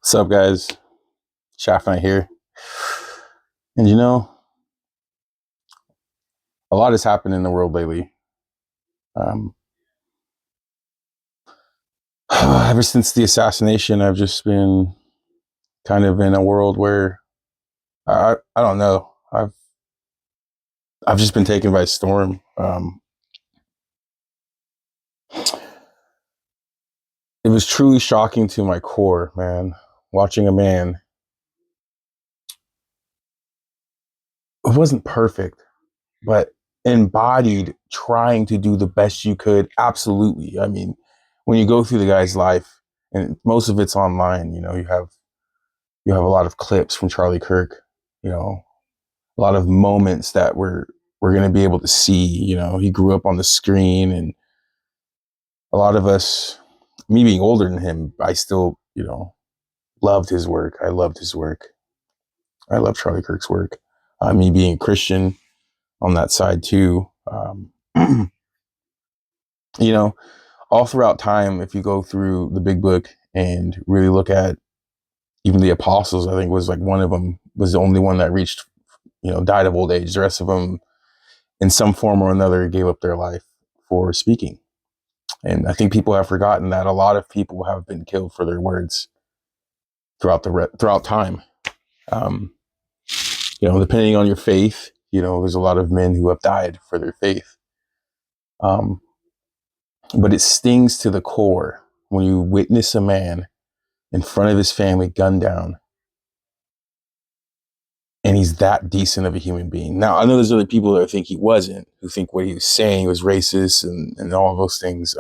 What's up, guys? Shaft here. And a lot has happened in the world lately. Um, ever since the assassination, I've just been kind of in a world where I don't know. I've just been taken by storm. It was truly shocking to my core, man. Watching a man who wasn't perfect, but embodied trying to do the best you could. Absolutely. I mean, when you go through the guy's life, and most of it's online, you have a lot of clips from Charlie Kirk, a lot of moments that we're going to be able to see. He grew up on the screen, and a lot of us, me being older than him, I still, loved his work. I loved his work. I love Charlie Kirk's work. Me being a Christian on that side too. You know, all throughout time, if you go through the big book and really look at even the apostles, I think was like one of them was the only one that reached, died of old age. The rest of them, in some form or another, gave up their life for speaking. And I think people have forgotten that a lot of people have been killed for their words throughout time. Um, depending on your faith, there's a lot of men who have died for their faith. But it stings to the core when you witness a man in front of his family gunned down, and he's that decent of a human being. Now, I know there's other people that think he wasn't, who think what he was saying was racist and all of those things.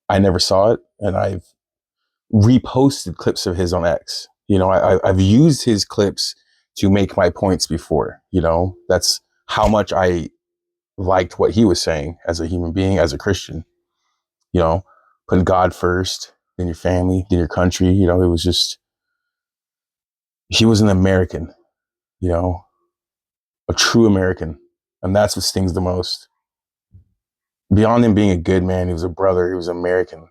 I never saw it, and I've reposted clips of his on X. I've used his clips to make my points before. That's how much I liked what he was saying as a human being, as a Christian. Putting God first, then your family, then your country. It was just, he was an American, a true American. And that's what stings the most. Beyond him being a good man, he was a brother, he was American.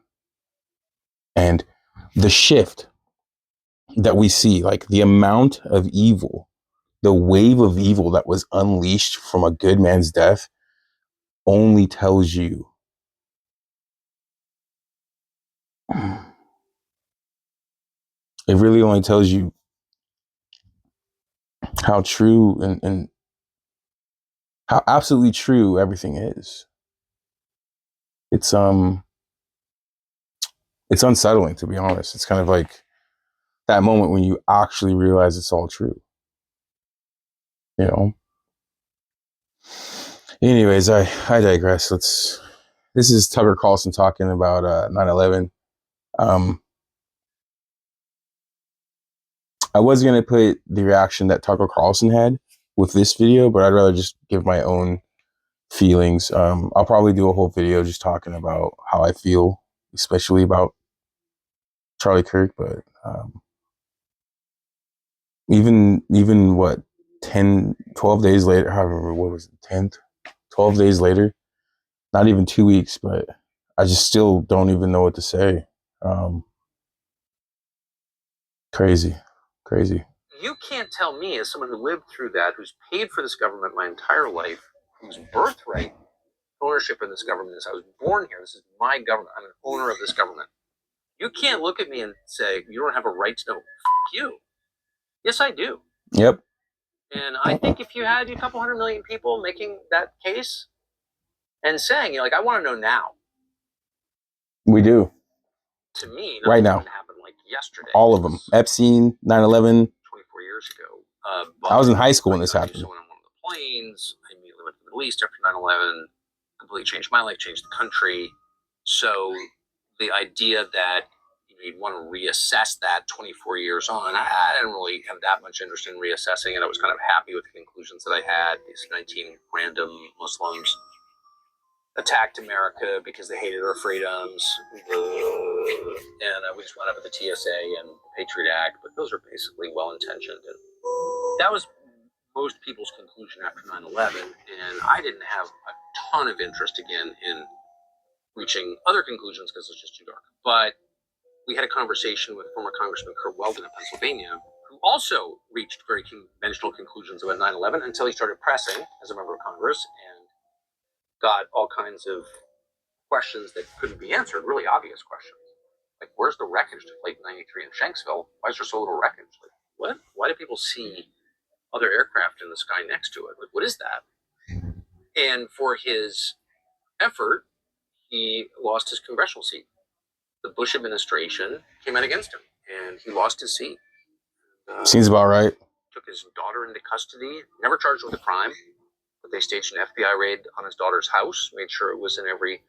And the shift that we see, like the amount of evil, the wave of evil that was unleashed from a good man's death, only tells you it really only tells you how true and how absolutely true everything is. It's unsettling, to be honest. It's kind of like that moment when you actually realize it's all true. Anyways, I digress. This is Tucker Carlson talking about 9/11. I was gonna put the reaction that Tucker Carlson had with this video, but I'd rather just give my own feelings. I'll probably do a whole video just talking about how I feel, especially about Charlie Kirk. But even what 10, 12 days later, however, what was it, 10th, 12 days later, not even 2 weeks, but I just still don't even know what to say. Crazy. You can't tell me, as someone who lived through that, who's paid for this government my entire life, whose birthright ownership in this government is, I was born here, this is my government, I'm an owner of this government. You can't look at me and say, you don't have a right to know. F you. Yes, I do. Yep. And I think if you had a couple 100 million people making that case and saying, I want to know now. We do. To me, right now. Happened like yesterday. All of them. Epstein, 9/11. 24 years ago. I was in high school when this happened. Someone on one of the planes. I immediately went to the Middle East after 9/11. Completely changed my life, changed the country. So the idea that you'd want to reassess that 24 years on, I didn't really have that much interest in reassessing it. I was kind of happy with the conclusions that I had. These 19 random Muslims attacked America because they hated our freedoms, and we just went up with the TSA and the Patriot Act, but those are basically well-intentioned. And that was most people's conclusion after 9/11, and I didn't have a ton of interest again in reaching other conclusions because it's just too dark. But we had a conversation with former Congressman Kirk of Pennsylvania, who also reached very conventional conclusions about 9/11 until he started pressing as a member of Congress and got all kinds of questions that couldn't be answered, really obvious questions. Like, where's the wreckage to Flight 93 in Shanksville? Why is there so little wreckage? Like, what? Why do people see other aircraft in the sky next to it? Like, what is that? And for his effort, he lost his congressional seat. The Bush administration came out against him, and he lost his seat. Seems about right. Took his daughter into custody, never charged with a crime, but they staged an FBI raid on his daughter's house, made sure it was in every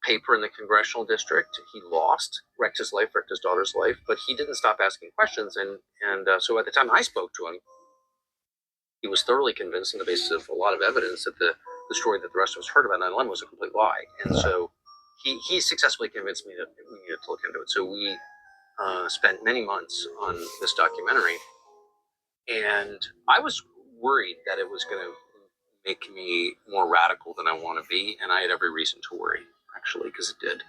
paper in the congressional district. He lost, wrecked his life, wrecked his daughter's life, but he didn't stop asking questions. And so at the time I spoke to him, he was thoroughly convinced on the basis of a lot of evidence that the story that the rest of us heard about 9/11 was a complete lie. And so he successfully convinced me that we needed to look into it. So we spent many months on this documentary, and I was worried that it was going to make me more radical than I want to be, and I had every reason to worry, actually, because it did.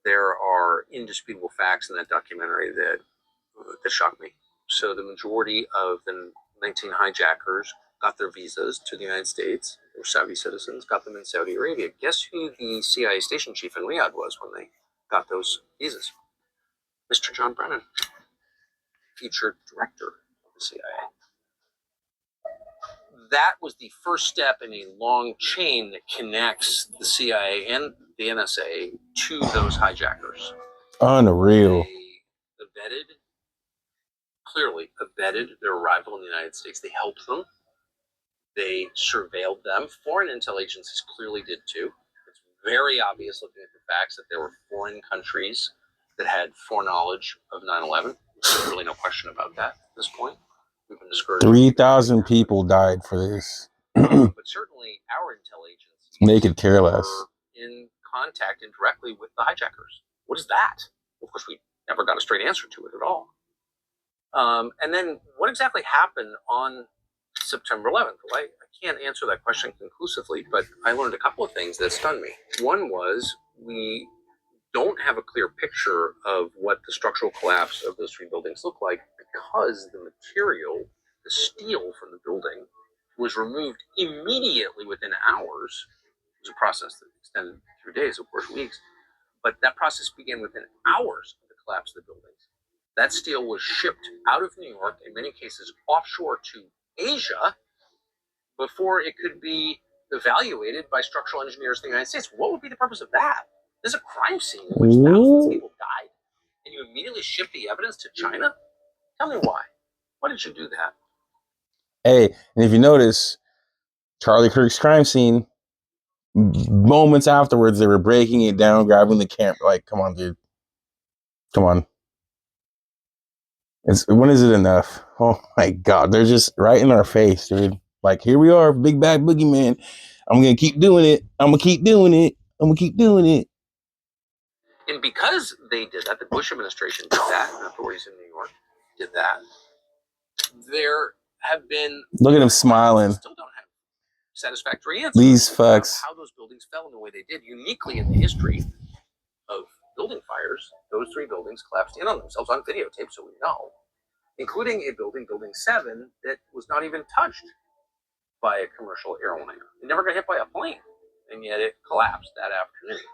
There are indisputable facts in that documentary that shocked me. So the majority of the 19 hijackers got their visas to the United States. They were Saudi citizens, got them in Saudi Arabia. Guess who the CIA station chief in Riyadh was when they got those visas? Mr. John Brennan, future director of the CIA. That was the first step in a long chain that connects the CIA and the NSA to those hijackers. Unreal. They clearly abetted their arrival in the United States. They helped them. They surveilled them. Foreign intel agencies clearly did too. It's very obvious looking at the facts that there were foreign countries that had foreknowledge of 9/11. There's really no question about that at this point. We've been discouraged. 3,000 people died for this. But certainly our intel agencies They could care less. were in contact indirectly with the hijackers. What is that? Of course, we never got a straight answer to it at all. And then what exactly happened on September 11th? Well, I can't answer that question conclusively, but I learned a couple of things that stunned me. One was we don't have a clear picture of what the structural collapse of those three buildings looked like because the material, the steel from the building, was removed immediately within hours. It was a process that extended through days, of course, weeks. But that process began within hours of the collapse of the buildings. That steel was shipped out of New York, in many cases offshore to Asia, before it could be evaluated by structural engineers in the United States. What would be the purpose of that? There's a crime scene in which thousands of people died, and you immediately ship the evidence to China? Tell me why. Why did you do that? Hey, and if you notice, Charlie Kirk's crime scene, moments afterwards, they were breaking it down, grabbing the camera. Like, come on, dude. Come on. When is it enough? Oh my God. They're just right in our face, dude. Like, here we are, big bad boogeyman. I'm going to keep doing it. I'm going to keep doing it. I'm going to keep doing it. And because they did that, the Bush administration did that, and authorities in New York did that, there have been... Look at him smiling. Still don't have satisfactory answers. These fucks. How those buildings fell in the way they did. Uniquely in the history of building fires, those three buildings collapsed in on themselves on videotape, so we know, including a building, Building 7, that was not even touched by a commercial airliner. It never got hit by a plane, and yet it collapsed that afternoon.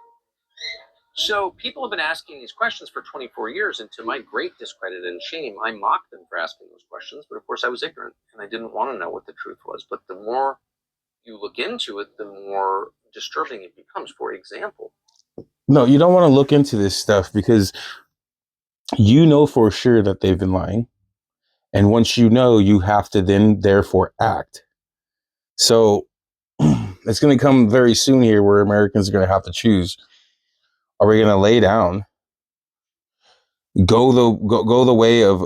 So people have been asking these questions for 24 years, and to my great discredit and shame, I mocked them for asking those questions, but of course I was ignorant, and I didn't want to know what the truth was. But the more you look into it, the more disturbing it becomes. For example, no, you don't want to look into this stuff because you know for sure that they've been lying. And once you know, you have to then therefore act. So it's going to come very soon here where Americans are going to have to choose. Are we going to lay down, go the way of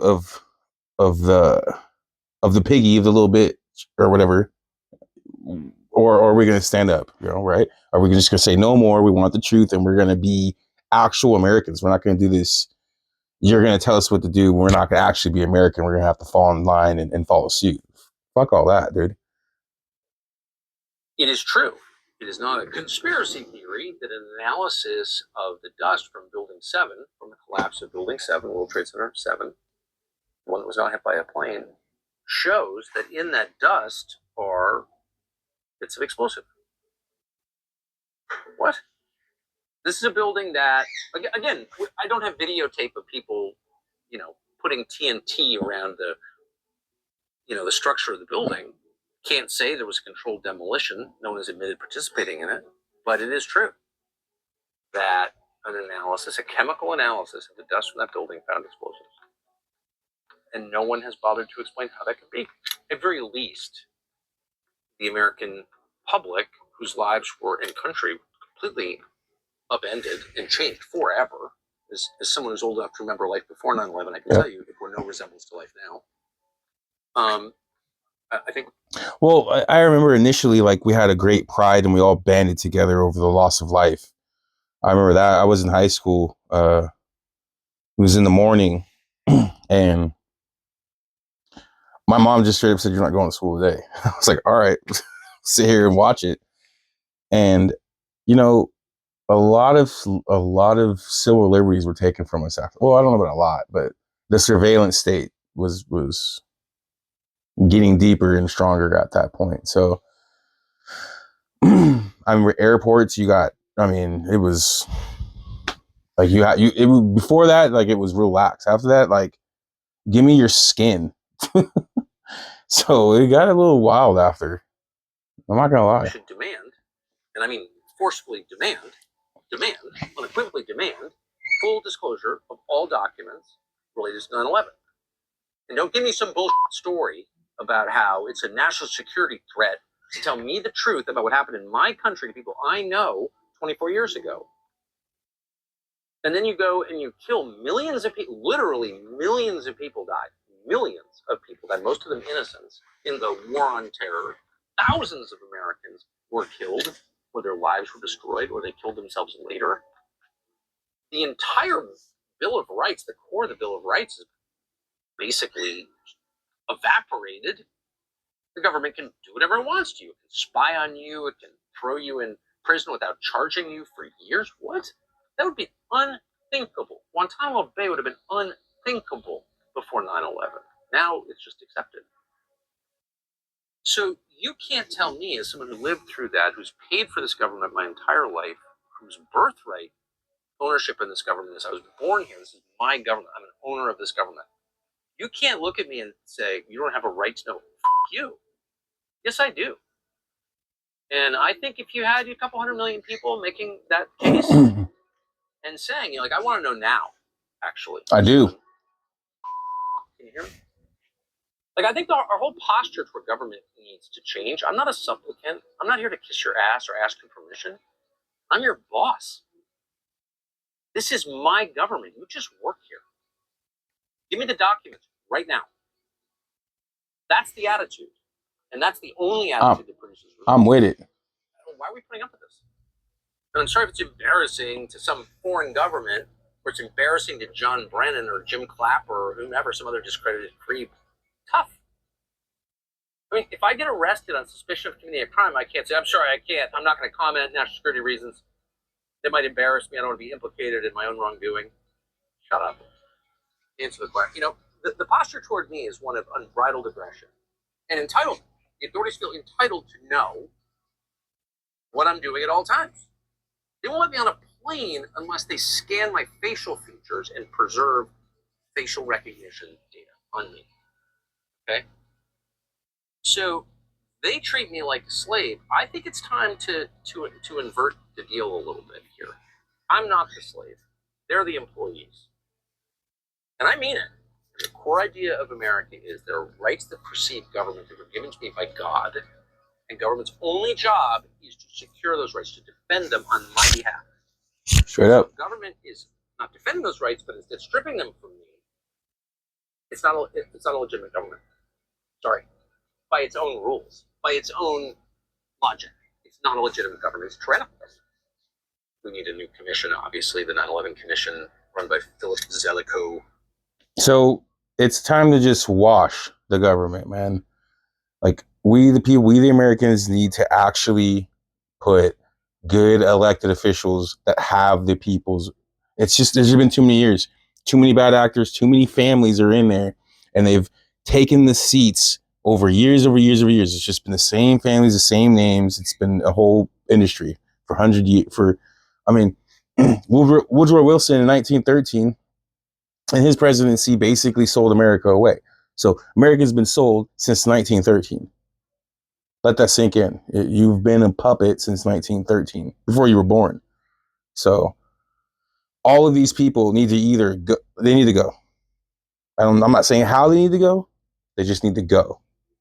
the piggy, of the little bit or whatever, or are we going to stand up? You know, right? Are we just going to say no more? We want the truth, and we're going to be actual Americans. We're not going to do this. You're going to tell us what to do. We're not going to actually be American. We're going to have to fall in line and follow suit. Fuck all that, dude. it is true It is not a conspiracy theory that an analysis of the dust from Building 7, from the collapse of Building 7, World Trade Center 7, one that was not hit by a plane, shows that in that dust are bits of explosive. What? This is a building that, again, I don't have videotape of people, putting TNT around the structure of the building. Can't say there was a controlled demolition. No one has admitted participating in it. But it is true that an analysis, a chemical analysis of the dust from that building found explosives. And no one has bothered to explain how that could be. At very least, the American public, whose lives were in country completely upended and changed forever, as someone who's old enough to remember life before 9/11, I can tell you, if we're no resemblance to life now. I think. Well, I remember initially, like, we had a great pride and we all banded together over the loss of life. I remember that. I was in high school. It was in the morning, and my mom just straight up said, "You're not going to school today." I was like, "All right, sit here and watch it." And a lot of civil liberties were taken from us after. Well, I don't know about a lot, but the surveillance state was getting deeper and stronger at that point. So, I mean, airports, it was like before that, like, it was relaxed. After that, like, give me your skin. So it got a little wild after. I'm not gonna lie. Should demand, and I mean forcefully demand, unequivocally demand, full disclosure of all documents related to 9/11. And don't give me some bullshit story about how it's a national security threat to tell me the truth about what happened in my country to people I know 24 years ago. And then you go and you kill millions of people, literally millions of people died. Millions of people died, most of them innocents, in the war on terror. Thousands of Americans were killed, or their lives were destroyed, or they killed themselves later. The entire Bill of Rights, the core of the Bill of Rights, is basically evaporated. The government can do whatever it wants to you. It can spy on you. It can throw you in prison without charging you for years. What? That would be unthinkable. Guantanamo Bay would have been unthinkable before 9/11. Now it's just accepted. So you can't tell me, as someone who lived through that, who's paid for this government my entire life, whose birthright ownership in this government is, I was born here, this is my government, I'm an owner of this government. You can't look at me and say, you don't have a right to know. F*** you. Yes, I do. And I think if you had a couple 100 million people making that case and saying, I want to know now, actually. I do. Can you hear me? I think our whole posture toward government needs to change. I'm not a supplicant. I'm not here to kiss your ass or ask your permission. I'm your boss. This is my government. You just work here. Give me the documents right now. That's the attitude. And that's the only attitude that produces results. I'm with it. Why are we putting up with this? And I'm sorry if it's embarrassing to some foreign government, or it's embarrassing to John Brennan or Jim Clapper or whomever, some other discredited creep. Tough. I mean, if I get arrested on suspicion of committing a crime, I can't say, I'm sorry, I can't. I'm not going to comment, national security reasons. That might embarrass me. I don't want to be implicated in my own wrongdoing. Shut up. Answer the question. The posture toward me is one of unbridled aggression and entitlement. The authorities feel entitled to know what I'm doing at all times. They won't let me on a plane unless they scan my facial features and preserve facial recognition data on me. Okay? So they treat me like a slave. I think it's time to invert the deal a little bit here. I'm not the slave. They're the employees. And I mean it. The core idea of America is there are rights that precede government that were given to me by God, and government's only job is to secure those rights, to defend them on my behalf. Straight up. So if government is not defending those rights, but instead stripping them from me, it's not a legitimate government. Sorry. By its own rules, by its own logic, it's not a legitimate government. It's a tyrannical government. We need a new commission, obviously, the 9/11 Commission, run by Philip Zelikow. So it's time to just wash the government, man. Like, we the people, we the Americans need to actually put good elected officials that have the people's. It's just there's been too many years, too many bad actors, too many families are in there, and they've taken the seats over years, over years, over years. It's just been the same families, the same names. It's been a whole industry for 100 years. I mean, Woodrow Wilson in 1913, and his presidency basically sold America away. So America's been sold since 1913. Let that sink in. You've been a puppet since 1913, before you were born. So all of these people need to either go, they need to go. I'm not saying how they need to go. They just need to go.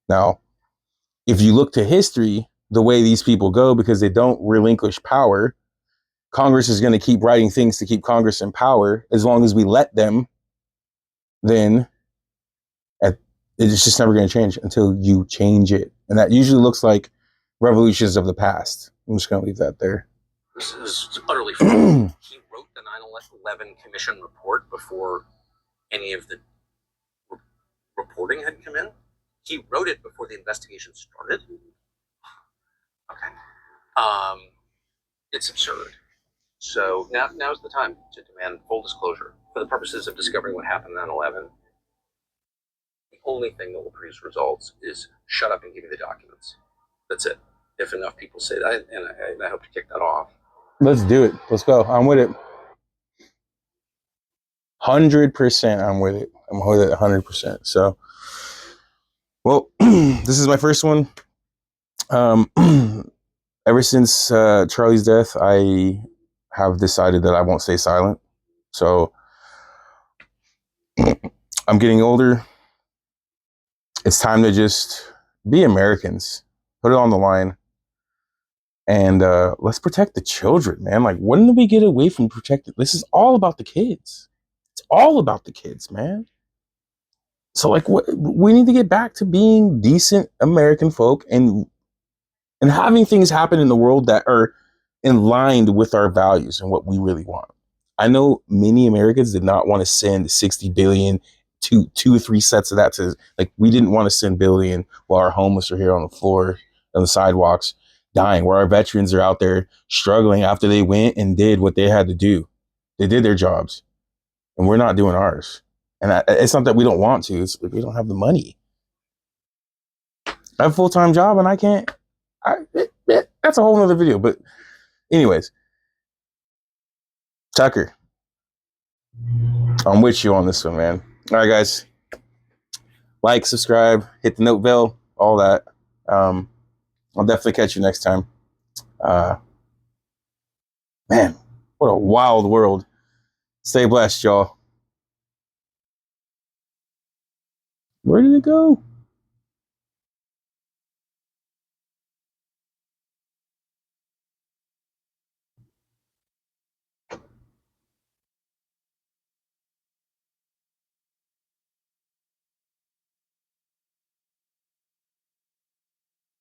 Now, if you look to history, the way these people go, because they don't relinquish power, Congress is going to keep writing things to keep Congress in power. As long as we let them, then it's just never going to change until you change it. And that usually looks like revolutions of the past. I'm just going to leave that there. This is utterly false. He wrote the 9/11 Commission report before any of the reporting had come in. He wrote it before the investigation started. Okay. It's absurd. So now's the time to demand full disclosure for the purposes of discovering what happened on 9/11. The only thing that will produce results is shut up and give me the documents. That's it. If enough people say that, and I hope to kick that off. Let's do it. Let's go. I'm with it. 100%. I'm with it. I'm with it 100%. So, well, this is my first one. Ever since Charlie's death, I have decided that I won't stay silent. So, I'm getting older. It's time to just be Americans. Put it on the line. And let's protect the children, man. Like, when do we get away from protecting? This is all about the kids. It's all about the kids, man. So, like, we need to get back to being decent American folk and having things happen in the world that are in line with our values and what we really want. I know many Americans did not want to send 60 billion to 2 or 3 sets of that to, like, we didn't want to send billion while our homeless are here on the floor, on the sidewalks, dying, where our veterans are out there struggling after they went and did what they had to do. They did their jobs, and we're not doing ours. And it's not that we don't want to, it's we don't have the money. I have a full-time job and I can't. That's a whole nother video. But anyways, Tucker, I'm with you on this one, man. All right, guys. Like, subscribe, hit the note bell, all that. I'll definitely catch you next time. Man, what a wild world. Stay blessed, y'all. Where did it go?